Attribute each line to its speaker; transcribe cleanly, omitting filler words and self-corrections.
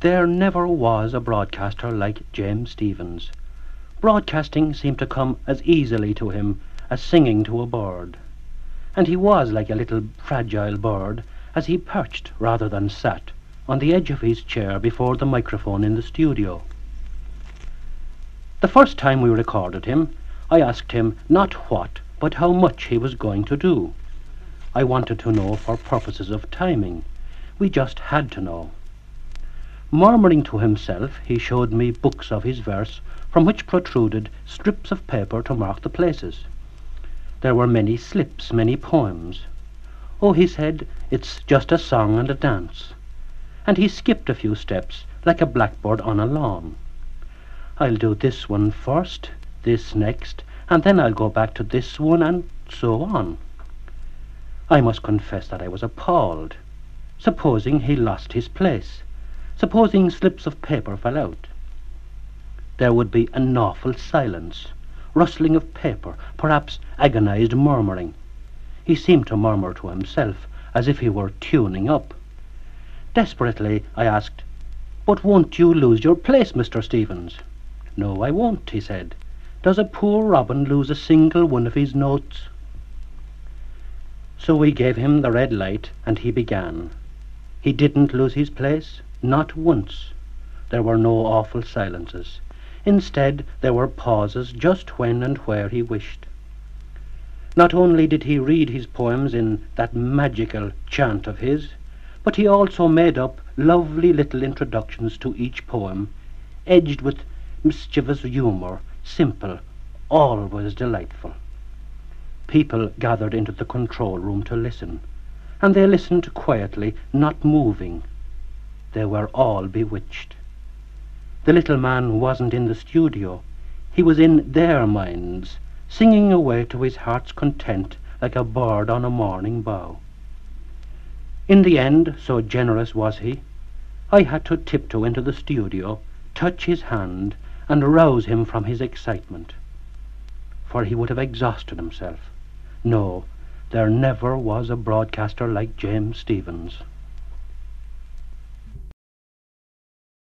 Speaker 1: There never was a broadcaster like James Stephens. Broadcasting seemed to come as easily to him as singing to a bird. And he was like a little fragile bird as he perched rather than sat on the edge of his chair before the microphone in the studio. The first time we recorded him, I asked him not what, but how much he was going to do. I wanted to know for purposes of timing. We just had to know. Murmuring to himself, he showed me books of his verse from which protruded strips of paper to mark the places. There were many slips, many poems. Oh, he said, it's just a song and a dance. And he skipped a few steps like a blackbird on a lawn. I'll do this one first, this next, and then I'll go back to this one, and so on. I must confess that I was appalled. Supposing he lost his place? Supposing slips of paper fell out? There would be an awful silence, rustling of paper, perhaps agonized murmuring. He seemed to murmur to himself, as if he were tuning up. Desperately, I asked, "But won't you lose your place, Mr. Stephens?" "No, I won't," he said. "Does a poor robin lose a single one of his notes?" So we gave him the red light, and he began. He didn't lose his place, not once. There were no awful silences. Instead, there were pauses just when and where he wished. Not only did he read his poems in that magical chant of his, but he also made up lovely little introductions to each poem, edged with mischievous humour, simple, always delightful. People gathered into the control room to listen, and they listened quietly, not moving. They were all bewitched. The little man wasn't in the studio. He was in their minds, singing away to his heart's content like a bird on a morning bough. In the end, so generous was he, I had to tiptoe into the studio, touch his hand, and rouse him from his excitement. For he would have exhausted himself. No, there never was a broadcaster like James Stephens.